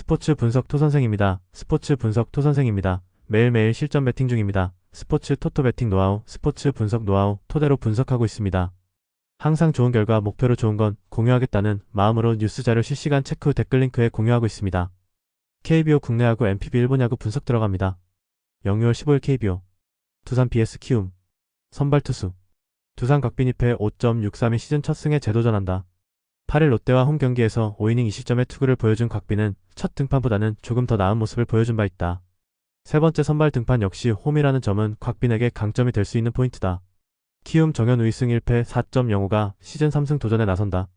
스포츠 분석 토선생입니다. 스포츠 분석 토선생입니다. 매일매일 실전 배팅 중입니다. 스포츠 토토 배팅 노하우, 스포츠 분석 노하우 토대로 분석하고 있습니다. 항상 좋은 결과 목표로 좋은 건 공유하겠다는 마음으로 뉴스 자료 실시간 체크 후 댓글 링크에 공유하고 있습니다. KBO 국내야구 MPB 일본 야구 분석 들어갑니다. 0-6월 15일 KBO 두산 BS 키움 선발 투수 두산 곽빈 2패 5.63이 시즌 첫 승에 재도전한다. 8일 롯데와 홈 경기에서 5이닝 2실점의 투구를 보여준 곽빈은 첫 등판보다는 조금 더 나은 모습을 보여준 바 있다. 세 번째 선발 등판 역시 홈이라는 점은 곽빈에게 강점이 될 수 있는 포인트다. 키움 정현 우이승 1패 4.05가 시즌 3승 도전에 나선다.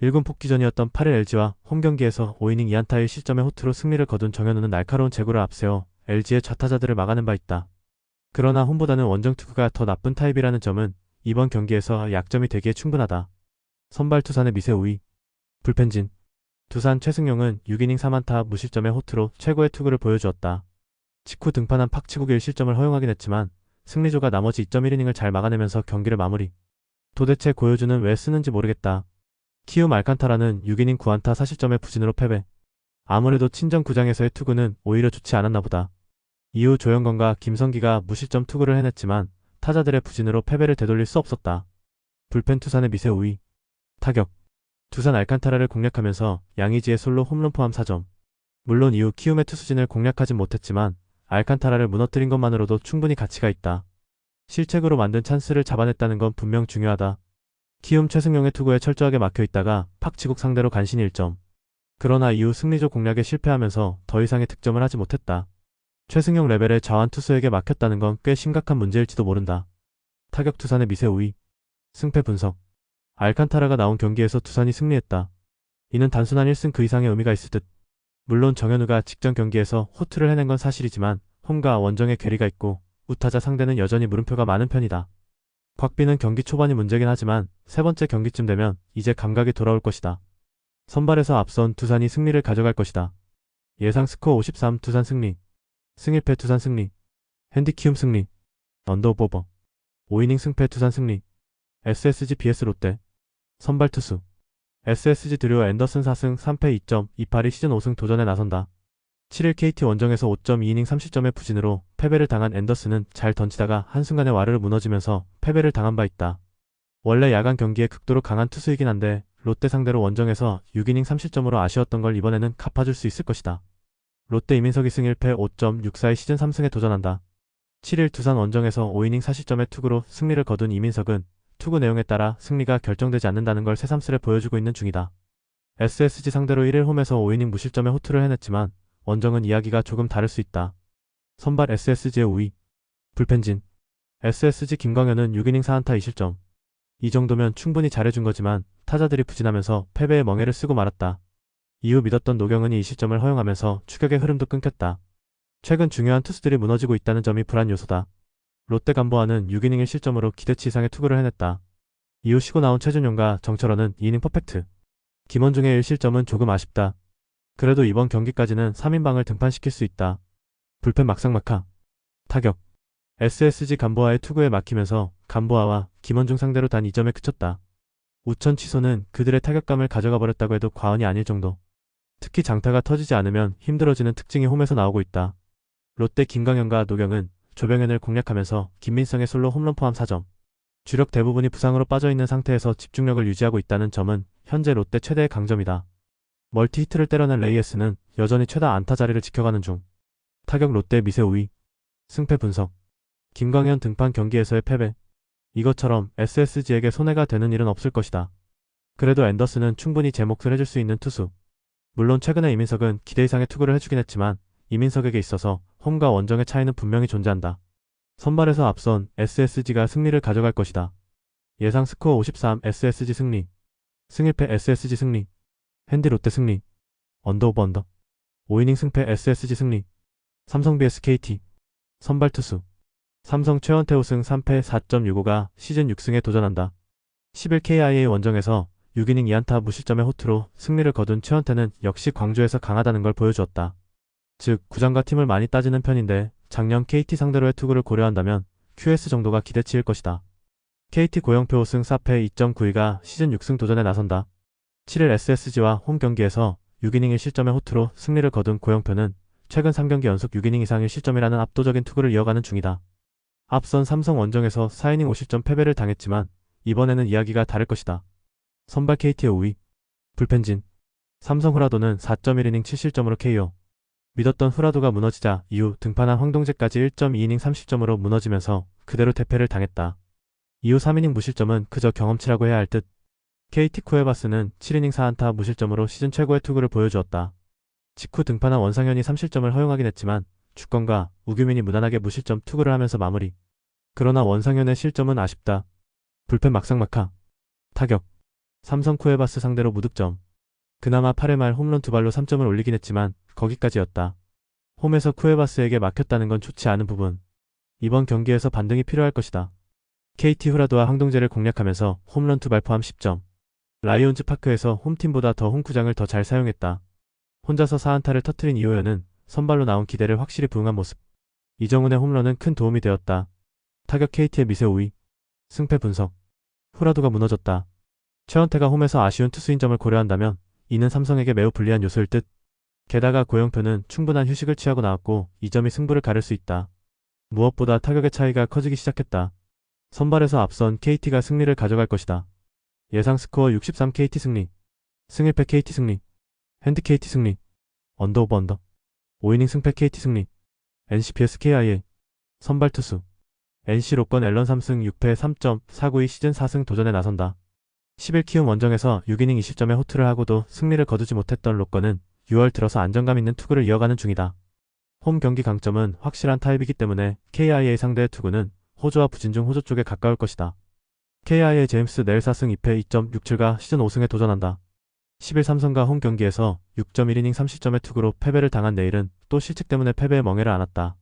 1군 복귀전이었던 8일 LG와 홈 경기에서 5이닝 2안타 1실점의 호투로 승리를 거둔 정현우는 날카로운 제구를 앞세워 LG의 좌타자들을 막아낸 바 있다. 그러나 홈보다는 원정 투구가 더 나쁜 타입이라는 점은 이번 경기에서 약점이 되기에 충분하다. 선발 투산의 미세 우위 불펜진 두산 최승용은 6이닝 3안타 무실점의 호투로 최고의 투구를 보여주었다. 직후 등판한 팍치국이 1실점을 허용하긴 했지만 승리조가 나머지 2.1이닝을 잘 막아내면서 경기를 마무리. 도대체 고효주는 왜 쓰는지 모르겠다. 키움 알칸타라는 6이닝 9안타 4실점의 부진으로 패배. 아무래도 친정 구장에서의 투구는 오히려 좋지 않았나 보다. 이후 조영건과 김성기가 무실점 투구를 해냈지만 타자들의 부진으로 패배를 되돌릴 수 없었다. 불펜 투산의 미세 우위 타격 두산 알칸타라를 공략하면서 양의지의 솔로 홈런 포함 4점. 물론 이후 키움의 투수진을 공략하진 못했지만 알칸타라를 무너뜨린 것만으로도 충분히 가치가 있다. 실책으로 만든 찬스를 잡아냈다는 건 분명 중요하다. 키움 최승용의 투구에 철저하게 막혀있다가 팍치국 상대로 간신히 1점. 그러나 이후 승리조 공략에 실패하면서 더 이상의 득점을 하지 못했다. 최승용 레벨의 좌완 투수에게 막혔다는 건 꽤 심각한 문제일지도 모른다. 타격 투산의 미세 우위 승패 분석 알칸타라가 나온 경기에서 두산이 승리했다. 이는 단순한 1승 그 이상의 의미가 있을 듯. 물론 정현우가 직전 경기에서 호투를 해낸 건 사실이지만 홈과 원정의 괴리가 있고 우타자 상대는 여전히 물음표가 많은 편이다. 곽빈은 경기 초반이 문제긴 하지만 세 번째 경기쯤 되면 이제 감각이 돌아올 것이다. 선발에서 앞선 두산이 승리를 가져갈 것이다. 예상 스코어 53 두산 승리 승 1패 두산 승리 핸디 키움 승리 언더오버 5이닝 승패 두산 승리 SSG BS 롯데 선발 투수 SSG 드류 앤더슨 4승 3패 2.28이 시즌 5승 도전에 나선다. 7일 KT 원정에서 5.2이닝 3실점의 부진으로 패배를 당한 앤더슨은 잘 던지다가 한순간에 와르르 무너지면서 패배를 당한 바 있다. 원래 야간 경기에 극도로 강한 투수이긴 한데 롯데 상대로 원정에서 6이닝 3실점으로 아쉬웠던 걸 이번에는 갚아줄 수 있을 것이다. 롯데 이민석이 승 1패 5.64의 시즌 3승에 도전한다. 7일 두산 원정에서 5이닝 4실점의 투구로 승리를 거둔 이민석은 투구 내용에 따라 승리가 결정되지 않는다는 걸 새삼스레 보여주고 있는 중이다. SSG 상대로 1일 홈에서 5이닝 무실점의 호투를 해냈지만 원정은 이야기가 조금 다를 수 있다. 선발 SSG의 우위 불펜진 SSG 김광현은 6이닝 4안타 2실점. 이 정도면 충분히 잘해준 거지만 타자들이 부진하면서 패배의 멍해를 쓰고 말았다. 이후 믿었던 노경은이 2실점을 허용하면서 추격의 흐름도 끊겼다. 최근 중요한 투수들이 무너지고 있다는 점이 불안 요소다. 롯데 간보아는 6이닝 1실점으로 기대치 이상의 투구를 해냈다. 이후 쉬고 나온 최준용과 정철원은 2이닝 퍼펙트. 김원중의 1실점은 조금 아쉽다. 그래도 이번 경기까지는 3인방을 등판시킬 수 있다. 불펜 막상막하 타격 SSG 간보아의 투구에 막히면서 간보아와 김원중 상대로 단 2점에 그쳤다. 우천 취소는 그들의 타격감을 가져가 버렸다고 해도 과언이 아닐 정도. 특히 장타가 터지지 않으면 힘들어지는 특징이 홈에서 나오고 있다. 롯데 김광현과 노경은 조병현을 공략하면서 김민성의 솔로 홈런 포함 4점. 주력 대부분이 부상으로 빠져있는 상태에서 집중력을 유지하고 있다는 점은 현재 롯데 최대의 강점이다. 멀티 히트를 때려낸 레이에스는 여전히 최다 안타 자리를 지켜가는 중. 타격 롯데 미세 우위 승패 분석 김광현 등판 경기에서의 패배. 이것처럼 SSG에게 손해가 되는 일은 없을 것이다. 그래도 앤더슨은 충분히 제 몫을 해줄 수 있는 투수. 물론 최근에 이민석은 기대 이상의 투구를 해주긴 했지만 이민석에게 있어서 홈과 원정의 차이는 분명히 존재한다. 선발에서 앞선 SSG가 승리를 가져갈 것이다. 예상 스코어 53 SSG 승리 승 1패 SSG 승리 핸디 롯데 승리 언더오버 언더 5이닝 승패 SSG 승리 삼성 vs KT 선발 투수 삼성 최원태 우승 3패 4.65가 시즌 6승에 도전한다. 10일 KIA 원정에서 6이닝 2안타 무실점의 호투로 승리를 거둔 최원태는 역시 광주에서 강하다는 걸 보여주었다. 즉 구장과 팀을 많이 따지는 편인데 작년 KT 상대로의 투구를 고려한다면 QS 정도가 기대치일 것이다. KT 고영표 우승 4패 2.92가 시즌 6승 도전에 나선다. 7일 SSG와 홈 경기에서 6이닝 1실점의 호투로 승리를 거둔 고영표는 최근 3경기 연속 6이닝 이상 1실점이라는 압도적인 투구를 이어가는 중이다. 앞선 삼성 원정에서 4이닝 5실점 패배를 당했지만 이번에는 이야기가 다를 것이다. 선발 KT의 5위 불펜진 삼성 후라도는 4.1이닝 7실점으로 KO. 믿었던 후라도가 무너지자 이후 등판한 황동재까지 1.2이닝 30점으로 무너지면서 그대로 대패를 당했다. 이후 3이닝 무실점은 그저 경험치라고 해야 할 듯. KT 쿠에바스는 7이닝 4안타 무실점으로 시즌 최고의 투구를 보여주었다. 직후 등판한 원상현이 3실점을 허용하긴 했지만 주권과 우규민이 무난하게 무실점 투구를 하면서 마무리. 그러나 원상현의 실점은 아쉽다. 불펜 막상막하. 타격. 삼성 쿠에바스 상대로 무득점. 그나마 8회 말 홈런 2발로 3점을 올리긴 했지만 거기까지였다. 홈에서 쿠에바스에게 막혔다는 건 좋지 않은 부분. 이번 경기에서 반등이 필요할 것이다. KT 후라도와 황동재를 공략하면서 홈런 2발 포함 10점. 라이온즈 파크에서 홈팀보다 더 홈구장을 더 잘 사용했다. 혼자서 4안타를 터트린 이호연은 선발로 나온 기대를 확실히 부응한 모습. 이정훈의 홈런은 큰 도움이 되었다. 타격 KT의 미세 5위. 승패 분석. 후라도가 무너졌다. 최원태가 홈에서 아쉬운 투수인 점을 고려한다면 이는 삼성에게 매우 불리한 요소일 듯. 게다가 고영표는 충분한 휴식을 취하고 나왔고 이 점이 승부를 가를 수 있다. 무엇보다 타격의 차이가 커지기 시작했다. 선발에서 앞선 KT가 승리를 가져갈 것이다. 예상 스코어 63 KT 승리. 승일패 KT 승리. 핸드 KT 승리. 언더 오버 언더. 5이닝 승패 KT 승리. NC vs KIA. 선발 투수. NC 로건 앨런 3승 6패 3.492 시즌 4승 도전에 나선다. 11키움 원정에서 6이닝 2실점의 호투를 하고도 승리를 거두지 못했던 로건은 6월 들어서 안정감 있는 투구를 이어가는 중이다. 홈 경기 강점은 확실한 타입이기 때문에 KIA 상대의 투구는 호조와 부진 중 호조 쪽에 가까울 것이다. KIA 제임스 내일 4승 2패 2.67가 시즌 5승에 도전한다. 10일 삼성과 홈 경기에서 6.1이닝 3실점의 투구로 패배를 당한 내일은 또 실책 때문에 패배의 멍해를 안았다.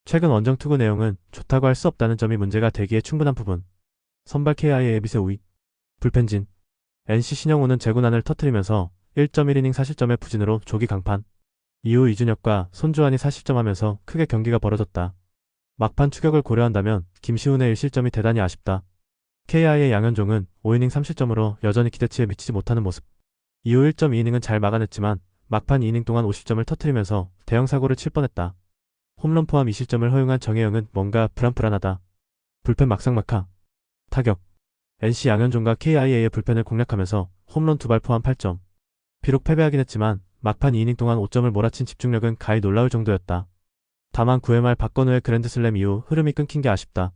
최근 원정 투구 내용은 좋다고 할 수 없다는 점이 문제가 되기에 충분한 부분. 선발 KIA 에비세 5위. 불펜진. NC 신영호는 제구난을 터뜨리면서 1.1이닝 4실점의 부진으로 조기 강판. 이후 이준혁과 손주환이 4실점하면서 크게 경기가 벌어졌다. 막판 추격을 고려한다면 김시훈의 1실점이 대단히 아쉽다. KI의 양현종은 5이닝 3실점으로 여전히 기대치에 미치지 못하는 모습. 이후 1.2이닝은 잘 막아냈지만 막판 2이닝 동안 50점을 터뜨리면서 대형 사고를 칠 뻔했다. 홈런 포함 2실점을 허용한 정혜영은 뭔가 불안불안하다. 불펜 막상막하. 타격. NC 양현종과 KIA의 불펜을 공략하면서 홈런 2발 포함 8점. 비록 패배하긴 했지만 막판 2이닝 동안 5점을 몰아친 집중력은 가히 놀라울 정도였다. 다만 9회 말 박건우의 그랜드슬램 이후 흐름이 끊긴 게 아쉽다.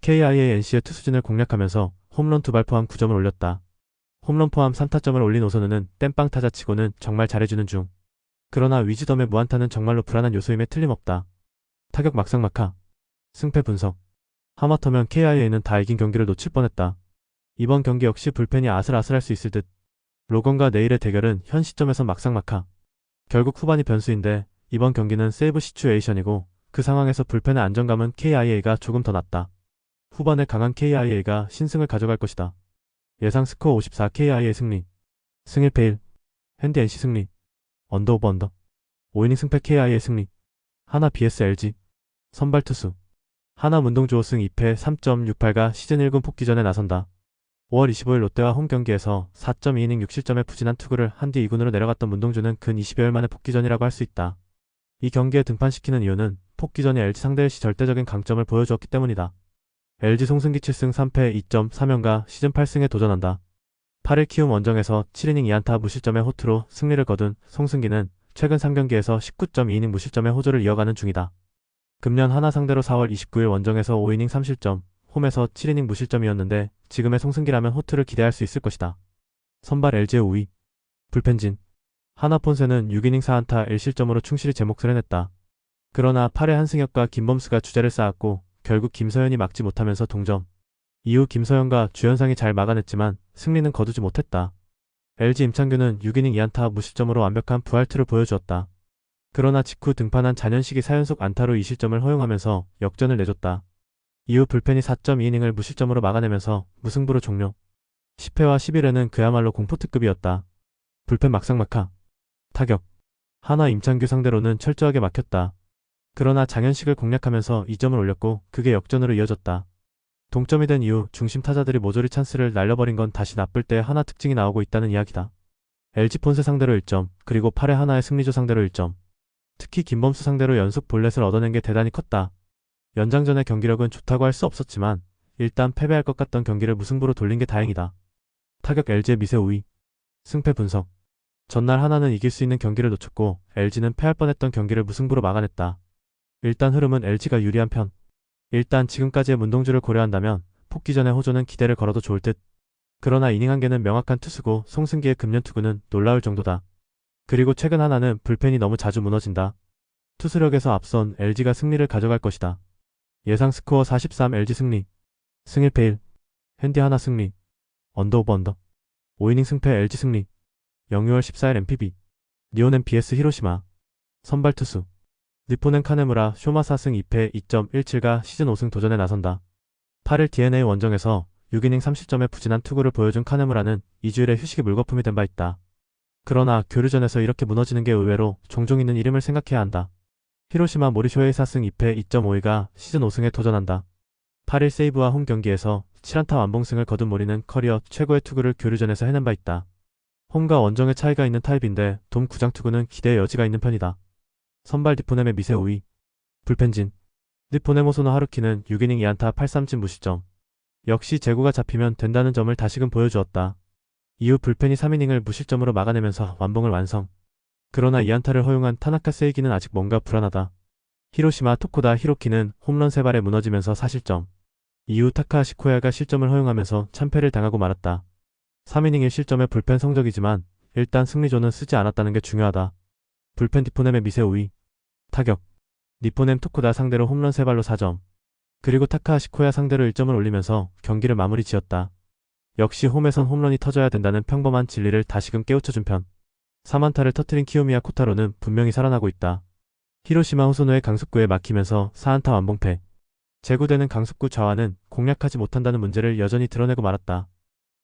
KIA NC의 투수진을 공략하면서 홈런 2발 포함 9점을 올렸다. 홈런 포함 3타점을 올린 오선우는 땜빵 타자치고는 정말 잘해주는 중. 그러나 위즈덤의 무안타는 정말로 불안한 요소임에 틀림없다. 타격 막상막하. 승패 분석. 하마터면 KIA는 다 이긴 경기를 놓칠 뻔했다. 이번 경기 역시 불펜이 아슬아슬할 수 있을 듯. 로건과 내일의 대결은 현 시점에선 막상막하. 결국 후반이 변수인데 이번 경기는 세이브 시츄에이션이고 그 상황에서 불펜의 안정감은 KIA가 조금 더 낫다. 후반에 강한 KIA가 신승을 가져갈 것이다. 예상 스코어 54 KIA 승리. 승일패 1. 핸디 NC 승리. 언더 오버 언더. 5이닝 승패 KIA 승리. 하나 vs LG. 선발 투수. 하나 문동주 5승 2패 3.68가 시즌 1군 복귀전에 나선다. 5월 25일 롯데와 홈 경기에서 4.2이닝 6실점의 부진한 투구를 한 뒤 2군으로 내려갔던 문동주는 근 20여일 만에 복귀전이라고 할 수 있다. 이 경기에 등판시키는 이유는 복귀전이 LG 상대일 시 절대적인 강점을 보여주었기 때문이다. LG 송승기 7승 3패 2.3연가 시즌 8승에 도전한다. 8일 키움 원정에서 7이닝 2안타 무실점의 호투로 승리를 거둔 송승기는 최근 3경기에서 19.2이닝 무실점의 호조를 이어가는 중이다. 금년 하나 상대로 4월 29일 원정에서 5이닝 3실점, 홈에서 7이닝 무실점이었는데 지금의 송승기라면 호투를 기대할 수 있을 것이다. 선발 LG의 5위. 불펜진. 하나 폰세는 6이닝 4안타 1실점으로 충실히 제 몫을 해냈다. 그러나 8회 한승혁과 김범수가 주자를 쌓았고 결국 김서현이 막지 못하면서 동점. 이후 김서현과 주현상이 잘 막아냈지만 승리는 거두지 못했다. LG 임창규는 6이닝 2안타 무실점으로 완벽한 부활투를 보여주었다. 그러나 직후 등판한 잔현식이 4연속 안타로 2실점을 허용하면서 역전을 내줬다. 이후 불펜이 4.2이닝을 무실점으로 막아내면서 무승부로 종료. 10회와 11회는 그야말로 공포특급이었다. 불펜 막상막하. 타격. 하나 임창규 상대로는 철저하게 막혔다. 그러나 장현식을 공략하면서 2점을 올렸고 그게 역전으로 이어졌다. 동점이 된 이후 중심 타자들이 모조리 찬스를 날려버린 건 다시 나쁠 때 하나 특징이 나오고 있다는 이야기다. LG폰세 상대로 1점, 그리고 8회 하나의 승리조 상대로 1점. 특히 김범수 상대로 연속 볼넷을 얻어낸 게 대단히 컸다. 연장전의 경기력은 좋다고 할 수 없었지만 일단 패배할 것 같던 경기를 무승부로 돌린 게 다행이다. 타격 LG의 미세 우위. 승패 분석. 전날 하나는 이길 수 있는 경기를 놓쳤고 LG는 패할 뻔했던 경기를 무승부로 막아냈다. 일단 흐름은 LG가 유리한 편. 일단 지금까지의 문동주를 고려한다면 복귀전의 호조는 기대를 걸어도 좋을 듯. 그러나 이닝 한 개는 명확한 투수고 송승기의 금년 투구는 놀라울 정도다. 그리고 최근 하나는 불펜이 너무 자주 무너진다. 투수력에서 앞선 LG가 승리를 가져갈 것이다. 예상 스코어 43 LG 승리. 승 1패 1. 핸디 하나 승리. 언더 오버 언더. 5이닝 승패 LG 승리. 0-6월 14일 MPB. 니온엔 BS 히로시마. 선발 투수. 니포넨 카네무라 쇼마 4승 2패 2.17가 시즌 5승 도전에 나선다. 8일 DNA 원정에서 6이닝 30점의 부진한 투구를 보여준 카네무라는 2주일의 휴식이 물거품이 된 바 있다. 그러나 교류전에서 이렇게 무너지는 게 의외로 종종 있는 이름을 생각해야 한다. 히로시마 모리쇼의 4승 2패 2.52가 시즌 5승에 도전한다. 8일 세이브와 홈 경기에서 7안타 완봉승을 거둔 모리는 커리어 최고의 투구를 교류전에서 해낸 바 있다. 홈과 원정의 차이가 있는 타입인데 돔 구장 투구는 기대의 여지가 있는 편이다. 선발 디포넴의 미세 우위. 불펜진. 디포넴 호소노 하루키는 6이닝 2안타 8삼진 무실점. 역시 제구가 잡히면 된다는 점을 다시금 보여주었다. 이후 불펜이 3이닝을 무실점으로 막아내면서 완봉을 완성. 그러나 2안타를 허용한 타나카 세이기는 아직 뭔가 불안하다. 히로시마 토코다 히로키는 홈런 3발에 무너지면서 4실점. 이후 타카하시 코야가 실점을 허용하면서 참패를 당하고 말았다. 3이닝 1실점의 불펜 성적이지만 일단 승리조는 쓰지 않았다는 게 중요하다. 불펜 디포넴의 미세 우위. 타격. 니포넴 토코다 상대로 홈런 3발로 4점. 그리고 타카하시 코야 상대로 1점을 올리면서 경기를 마무리 지었다. 역시 홈에선 홈런이 터져야 된다는 평범한 진리를 다시금 깨우쳐준 편. 3안타를 터트린 키요미야 코타로는 분명히 살아나고 있다. 히로시마 호소노의 강습구에 막히면서 4안타 완봉패. 제구되는 강습구 좌완은 공략하지 못한다는 문제를 여전히 드러내고 말았다.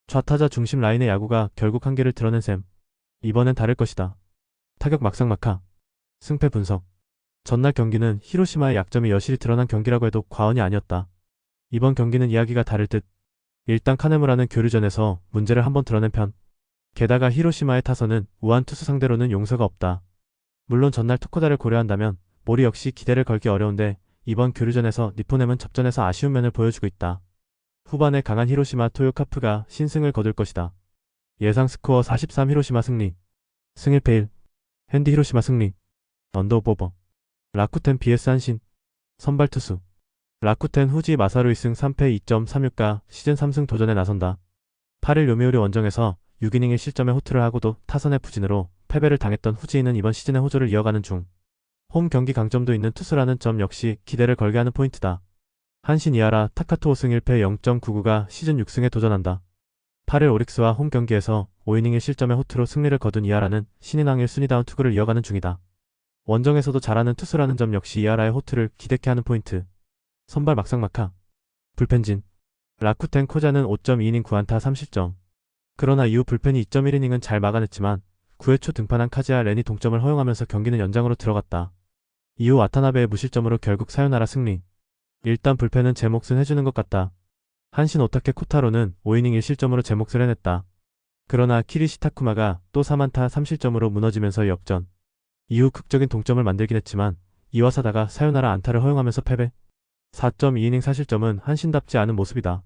좌타자 중심 라인의 야구가 결국 한계를 드러낸 셈. 이번엔 다를 것이다. 타격 막상막하. 승패 분석. 전날 경기는 히로시마의 약점이 여실히 드러난 경기라고 해도 과언이 아니었다. 이번 경기는 이야기가 다를 듯. 일단 카네무라는 교류전에서 문제를 한번 드러낸 편. 게다가 히로시마의 타선은 우한 투수 상대로는 용서가 없다. 물론 전날 토코다를 고려한다면 모리 역시 기대를 걸기 어려운데 이번 교류전에서 니포넴은 접전에서 아쉬운 면을 보여주고 있다. 후반에 강한 히로시마 토요카프가 신승을 거둘 것이다. 예상 스코어 43 히로시마 승리. 승 1패 1. 핸디 히로시마 승리. 언더오버. 라쿠텐 vs 한신. 선발 투수. 라쿠텐 후지 마사루 2승 3패 2.36가 시즌 3승 도전에 나선다. 8일 요미우리 원정에서 6이닝 1실점의 호투를 하고도 타선의 부진으로 패배를 당했던 후지인은 이번 시즌의 호조를 이어가는 중. 홈 경기 강점도 있는 투수라는 점 역시 기대를 걸게 하는 포인트다. 한신 이하라 타카토 5승 1패 0.99가 시즌 6승에 도전한다. 8일 오릭스와 홈 경기에서 5이닝 1실점의 호투로 승리를 거둔 이하라는 신인왕 1순위다운 투구를 이어가는 중이다. 원정에서도 잘하는 투수라는 점 역시 이하라의 호투를 기대케 하는 포인트. 선발 막상막하. 불펜진. 라쿠텐 코자는 5.2이닝 9안타 3실점. 그러나 이후 불펜이 2.1이닝은 잘 막아냈지만 9회 초 등판한 카즈야 렌이 동점을 허용하면서 경기는 연장으로 들어갔다. 이후 와타나베의 무실점으로 결국 사요나라 승리. 일단 불펜은 제 몫은 해주는 것 같다. 한신 오타케 코타로는 5이닝 1실점으로 제 몫을 해냈다. 그러나 키리시 타쿠마가 또 3안타 3실점으로 무너지면서 역전. 이후 극적인 동점을 만들긴 했지만 이와사다가 사요나라 안타를 허용하면서 패배. 4.2이닝 4실점은 한신답지 않은 모습이다.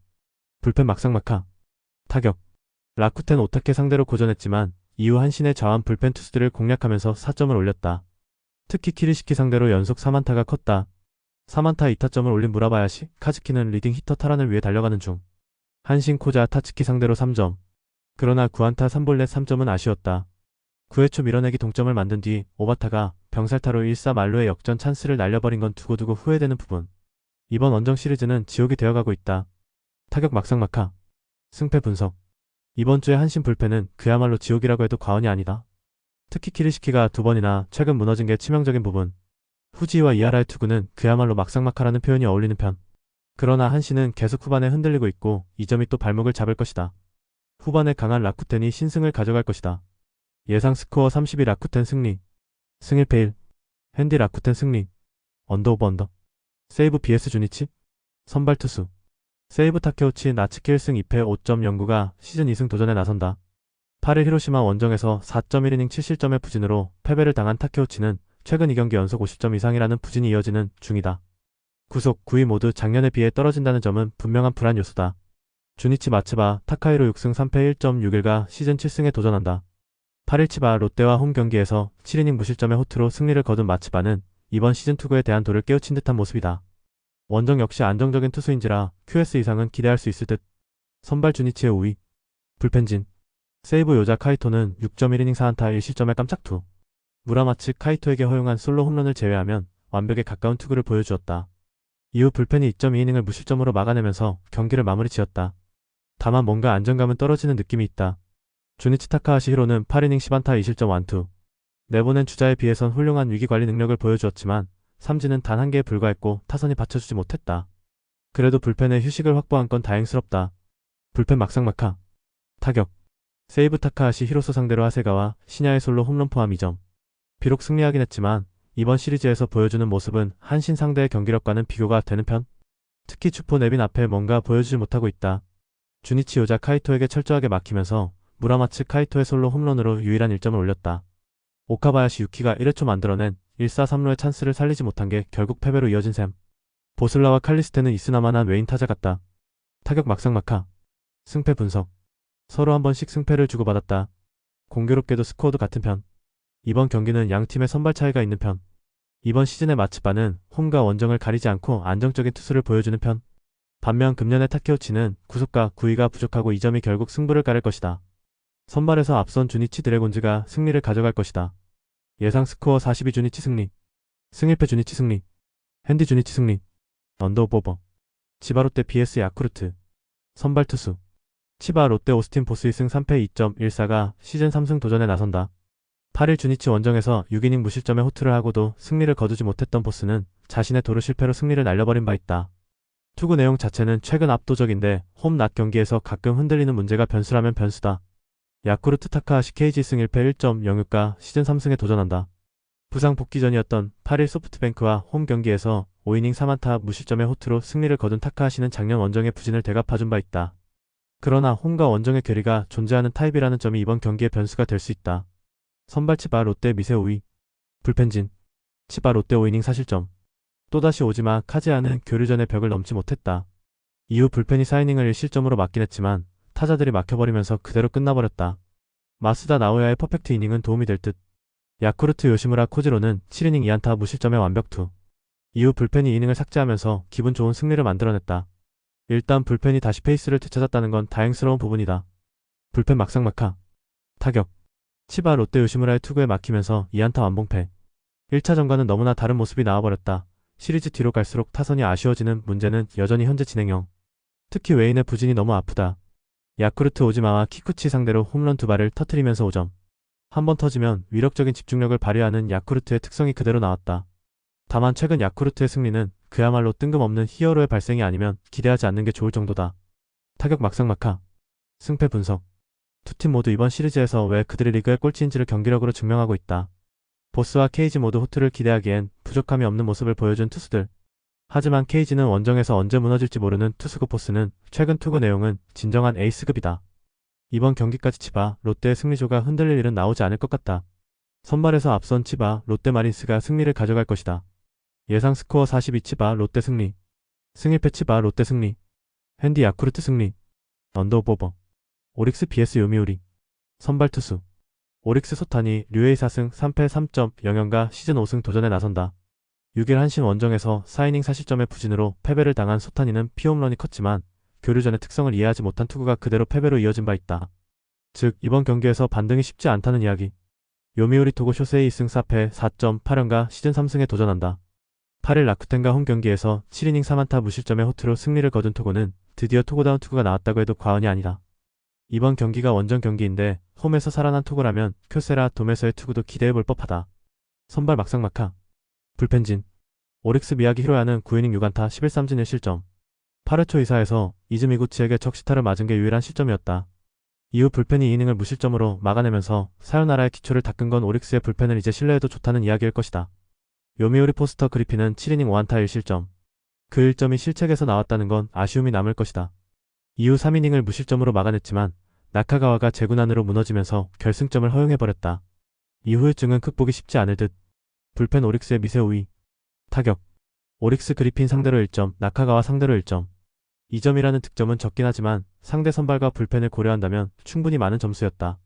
불펜 막상막하. 타격. 라쿠텐 오타케 상대로 고전했지만 이후 한신의 좌완 불펜 투수들을 공략하면서 4점을 올렸다. 특히 키리시키 상대로 연속 3안타가 컸다. 3안타 2타점을 올린 무라바야시, 카즈키는 리딩 히터 탈환을 위해 달려가는 중. 한신 코자 타츠키 상대로 3점. 그러나 9안타 3볼넷 3점은 아쉬웠다. 9회 초 밀어내기 동점을 만든 뒤 오바타가 병살타로 1사 말로의 역전 찬스를 날려버린 건 두고두고 후회되는 부분. 이번 원정 시리즈는 지옥이 되어가고 있다. 타격 막상막하. 승패 분석. 이번 주의 한신 불펜은 그야말로 지옥이라고 해도 과언이 아니다. 특히 키리시키가 2번이나 최근 무너진 게 치명적인 부분. 후지와 이하라의 투구는 그야말로 막상막하라는 표현이 어울리는 편. 그러나 한신은 계속 후반에 흔들리고 있고 이 점이 또 발목을 잡을 것이다. 후반에 강한 라쿠텐이 신승을 가져갈 것이다. 예상 스코어 32 라쿠텐 승리. 승 1패 1. 핸디 라쿠텐 승리. 언더오버 언더. 세이브 vs 주니치. 선발 투수. 세이브 타케우치 나츠키 1승 2패 5.09가 시즌 2승 도전에 나선다. 8일 히로시마 원정에서 4.1이닝 7실점의 부진으로 패배를 당한 타케우치는 최근 2경기 연속 50점 이상이라는 부진이 이어지는 중이다. 구속, 9위 모두 작년에 비해 떨어진다는 점은 분명한 불안 요소다. 주니치 마츠바, 타카히로 6승 3패 1.61가 시즌 7승에 도전한다. 8일 치바 롯데와 홈 경기에서 7이닝 무실점의 호투로 승리를 거둔 마츠바는 이번 시즌 투구에 대한 돌을 깨우친 듯한 모습이다. 원정 역시 안정적인 투수인지라 QS 이상은 기대할 수 있을 듯. 선발 주니치의 5위. 불펜진. 세이브 요자 카이토는 6.1이닝 4안타 1실점의 깜짝투. 무라마츠 카이토에게 허용한 솔로 홈런을 제외하면 완벽에 가까운 투구를 보여주었다. 이후 불펜이 2.2이닝을 무실점으로 막아내면서 경기를 마무리 지었다. 다만 뭔가 안정감은 떨어지는 느낌이 있다. 주니치 타카하시 히로는 8이닝 10안타 2실점 완투. 내보낸 주자에 비해선 훌륭한 위기관리 능력을 보여주었지만 삼진은 단 한 개에 불과했고 타선이 받쳐주지 못했다. 그래도 불펜에 휴식을 확보한 건 다행스럽다. 불펜 막상막하. 타격. 세이브 타카하시 히로소 상대로 하세가와 시냐의 솔로 홈런 포함 2점. 비록 승리하긴 했지만 이번 시리즈에서 보여주는 모습은 한신 상대의 경기력과는 비교가 되는 편. 특히 주포 네빈 앞에 뭔가 보여주지 못하고 있다. 주니치 요자 카이토에게 철저하게 막히면서 무라마츠 카이토의 솔로 홈런으로 유일한 1점을 올렸다. 오카바야시 유키가 1회초 만들어낸 1사 3루의 찬스를 살리지 못한 게 결국 패배로 이어진 셈. 보슬라와 칼리스테는 있으나마나 외인 타자 같다. 타격 막상막하. 승패 분석. 서로 한 번씩 승패를 주고받았다. 공교롭게도 스코어도 같은 편. 이번 경기는 양 팀의 선발 차이가 있는 편. 이번 시즌의 마츠바는 홈과 원정을 가리지 않고 안정적인 투수를 보여주는 편. 반면 금년의 타케우치는 구속과 구위가 부족하고 이 점이 결국 승부를 가를 것이다. 선발에서 앞선 주니치 드래곤즈가 승리를 가져갈 것이다. 예상 스코어 42 주니치 승리. 승일패 주니치 승리. 핸디 주니치 승리. 언더오버. 치바 롯데 vs 야쿠르트. 선발 투수. 치바 롯데 오스틴 보스 2승 3패 2.14가 시즌 3승 도전에 나선다. 8일 주니치 원정에서 6이닝 무실점의 호투를 하고도 승리를 거두지 못했던 보스는 자신의 도루 실패로 승리를 날려버린 바 있다. 투구 내용 자체는 최근 압도적인데 홈 낮 경기에서 가끔 흔들리는 문제가 변수라면 변수다. 야쿠르트 타카하시 KG 승 1패 1.06가 시즌 3승에 도전한다. 부상 복귀 전이었던 8일 소프트뱅크와 홈 경기에서 5이닝 3안타 무실점의 호투로 승리를 거둔 타카하시는 작년 원정의 부진을 되갚아준 바 있다. 그러나 홈과 원정의 괴리가 존재하는 타입이라는 점이 이번 경기의 변수가 될 수 있다. 선발 치바 롯데 미세 5위. 불펜진. 치바 롯데 5이닝 4실점. 또다시 오지마 카즈야는 교류전의 벽을 넘지 못했다. 이후 불펜이 4이닝을 1실점으로 막긴 했지만 타자들이 막혀버리면서 그대로 끝나버렸다. 마스다 나오야의 퍼펙트 이닝은 도움이 될 듯. 야쿠르트 요시무라 코지로는 7이닝 2안타 무실점의 완벽투. 이후 불펜이 이닝을 삭제하면서 기분 좋은 승리를 만들어냈다. 일단 불펜이 다시 페이스를 되찾았다는 건 다행스러운 부분이다. 불펜 막상막하. 타격. 치바 롯데 요시무라의 투구에 막히면서 2안타 완봉패. 1차전과는 너무나 다른 모습이 나와버렸다. 시리즈 뒤로 갈수록 타선이 아쉬워지는 문제는 여전히 현재 진행형. 특히 외인의 부진이 너무 아프다. 야쿠르트 오지마와 키쿠치 상대로 홈런 2발을 터트리면서 5점. 한번 터지면 위력적인 집중력을 발휘하는 야쿠르트의 특성이 그대로 나왔다. 다만 최근 야쿠르트의 승리는 그야말로 뜬금없는 히어로의 발생이 아니면 기대하지 않는 게 좋을 정도다. 타격 막상막하. 승패 분석. 두 팀 모두 이번 시리즈에서 왜 그들의 리그의 꼴찌인지를 경기력으로 증명하고 있다. 보스와 케이지 모두 호투를 기대하기엔 부족함이 없는 모습을 보여준 투수들. 하지만 케이지는 원정에서 언제 무너질지 모르는 투수고 보스는 최근 투구 내용은 진정한 에이스급이다. 이번 경기까지 치바 롯데의 승리조가 흔들릴 일은 나오지 않을 것 같다. 선발에서 앞선 치바 롯데 마린스가 승리를 가져갈 것이다. 예상 스코어 42 치바 롯데 승리. 승일패 치바 롯데 승리. 핸디 야쿠르트 승리. 언더오버. 오릭스 vs 요미우리. 선발 투수. 오릭스 소탄이 류에이 4승 3패 3.00가 시즌 5승 도전에 나선다. 6일 한신 원정에서 4이닝 4실점의 부진으로 패배를 당한 소탄이는 피홈런이 컸지만 교류전의 특성을 이해하지 못한 투구가 그대로 패배로 이어진 바 있다. 즉 이번 경기에서 반등이 쉽지 않다는 이야기. 요미우리 토고 쇼세이 2승 4패 4.8연가 시즌 3승에 도전한다. 8일 라쿠텐과 홈 경기에서 7이닝 3안타 무실점의 호투로 승리를 거둔 토고는 드디어 토고다운 투구가 나왔다고 해도 과언이 아니다. 이번 경기가 원정 경기인데 홈에서 살아난 투구라면 쿄세라 돔에서의 투구도 기대해볼 법하다. 선발 막상막하. 불펜진. 오릭스 미야기 히로야는 9이닝 6안타 11삼진 1실점. 8회 초 2사에서 이즈미구치에게 적시타를 맞은 게 유일한 실점이었다. 이후 불펜이 이닝을 무실점으로 막아내면서 사요나라의 기초를 닦은 건 오릭스의 불펜을 이제 신뢰해도 좋다는 이야기일 것이다. 요미우리 포스터 그리핀은 7이닝 5안타 1실점. 그 1점이 실책에서 나왔다는 건 아쉬움이 남을 것이다. 이후 3이닝을 무실점으로 막아냈지만 나카가와가 제구난으로 무너지면서 결승점을 허용해버렸다. 이 후유증은 극복이 쉽지 않을 듯. 불펜 오릭스의 미세 우위. 타격. 오릭스 그리핀 상대로 1점, 나카가와 상대로 1점. 2점이라는 득점은 적긴 하지만 상대 선발과 불펜을 고려한다면 충분히 많은 점수였다.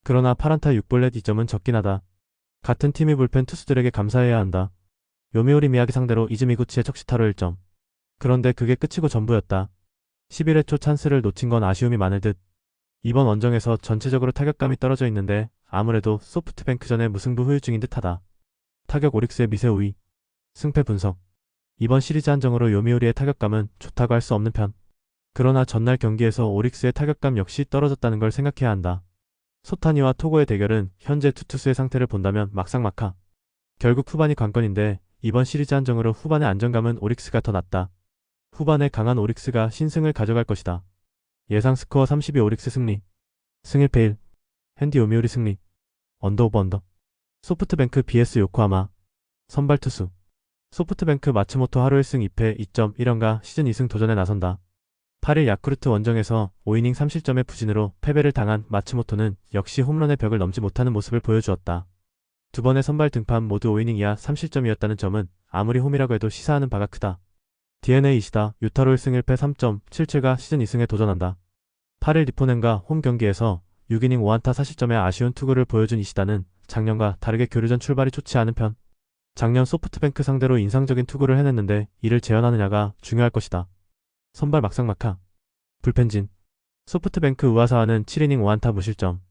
그러나 파란타 6볼넷 2점은 적긴 하다. 같은 팀의 불펜 투수들에게 감사해야 한다. 요미우리 미야기 상대로 이즈미구치의 척시타로 1점. 그런데 그게 끝이고 전부였다. 11회 초 찬스를 놓친 건 아쉬움이 많을 듯. 이번 원정에서 전체적으로 타격감이 떨어져 있는데 아무래도 소프트뱅크전의 무승부 후유증인 듯하다. 타격 오릭스의 미세 우위. 승패 분석. 이번 시리즈 한정으로 요미우리의 타격감은 좋다고 할 수 없는 편. 그러나 전날 경기에서 오릭스의 타격감 역시 떨어졌다는 걸 생각해야 한다. 소타니와 토고의 대결은 현재 두 투수의 상태를 본다면 막상막하. 결국 후반이 관건인데 이번 시리즈 한정으로 후반의 안정감은 오릭스가 더 낫다. 후반에 강한 오릭스가 신승을 가져갈 것이다. 예상 스코어 32 오릭스 승리. 승일패 1. 핸디 요미우리 승리. 언더 오버 언더. 소프트뱅크 vs 요코하마. 선발 투수. 소프트뱅크 마츠모토 하루 1승 2패 2.1연가 시즌 2승 도전에 나선다. 8일 야쿠르트 원정에서 5이닝 3실점의 부진으로 패배를 당한 마츠모토는 역시 홈런의 벽을 넘지 못하는 모습을 보여주었다. 두 번의 선발 등판 모두 5이닝 이하 3실점이었다는 점은 아무리 홈이라고 해도 시사하는 바가 크다. DNA 이시다 유타로 1승 1패 3.77가 시즌 2승에 도전한다. 8일 리포넨과 홈 경기에서 6이닝 5안타 4실점의 아쉬운 투구를 보여준 이시다는 작년과 다르게 교류전 출발이 좋지 않은 편. 작년 소프트뱅크 상대로 인상적인 투구를 해냈는데 이를 재현하느냐가 중요할 것이다. 선발 막상막하. 불펜진. 소프트뱅크 우아사와는 7이닝 5안타 무실점.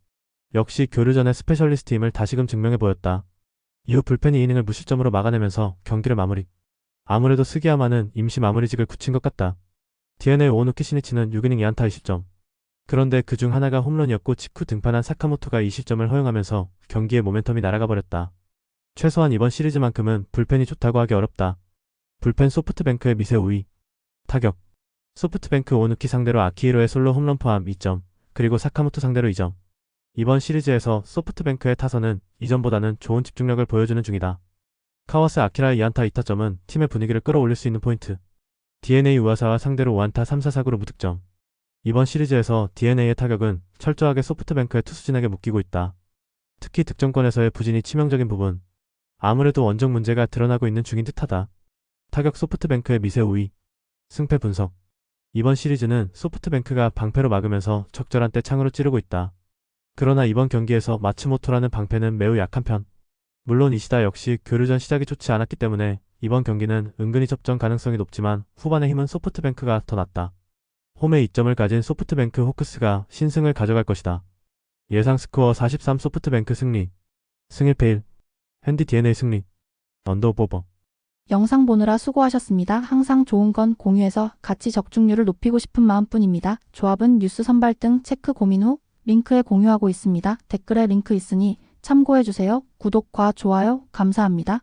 역시 교류전의 스페셜리스트임을 다시금 증명해 보였다. 이후 불펜이 이닝을 무실점으로 막아내면서 경기를 마무리. 아무래도 스기야마는 임시 마무리직을 굳힌 것 같다. DNA 오누키 시니치는 6이닝 2안타 20점. 그런데 그중 하나가 홈런이었고 직후 등판한 사카모토가 20점을 허용하면서 경기의 모멘텀이 날아가 버렸다. 최소한 이번 시리즈만큼은 불펜이 좋다고 하기 어렵다. 불펜 소프트뱅크의 미세 우위. 타격. 소프트뱅크 오누키 상대로 아키히로의 솔로 홈런 포함 2점, 그리고 사카모토 상대로 2점. 이번 시리즈에서 소프트뱅크의 타선은 이전보다는 좋은 집중력을 보여주는 중이다. 카와스 아키라의 2안타 2타점은 팀의 분위기를 끌어올릴 수 있는 포인트. DNA 우아사와 상대로 5안타 3사사구로 무득점. 이번 시리즈에서 DNA의 타격은 철저하게 소프트뱅크의 투수진에게 묶이고 있다. 특히 득점권에서의 부진이 치명적인 부분. 아무래도 원정 문제가 드러나고 있는 중인 듯하다. 타격 소프트뱅크의 미세 우위. 승패 분석. 이번 시리즈는 소프트뱅크가 방패로 막으면서 적절한 때 창으로 찌르고 있다. 그러나 이번 경기에서 마츠모토라는 방패는 매우 약한 편. 물론 이시다 역시 교류전 시작이 좋지 않았기 때문에 이번 경기는 은근히 접전 가능성이 높지만 후반의 힘은 소프트뱅크가 더 낫다. 홈에 2점을 가진 소프트뱅크 호크스가 신승을 가져갈 것이다. 예상 스코어 43 소프트뱅크 승리. 승일패 1. 핸디 DNA 승리. 언더 오버. 영상 보느라 수고하셨습니다. 항상 좋은 건 공유해서 같이 적중률을 높이고 싶은 마음뿐입니다. 조합은 뉴스 선발 등 체크 고민 후 링크에 공유하고 있습니다. 댓글에 링크 있으니 참고해주세요. 구독과 좋아요 감사합니다.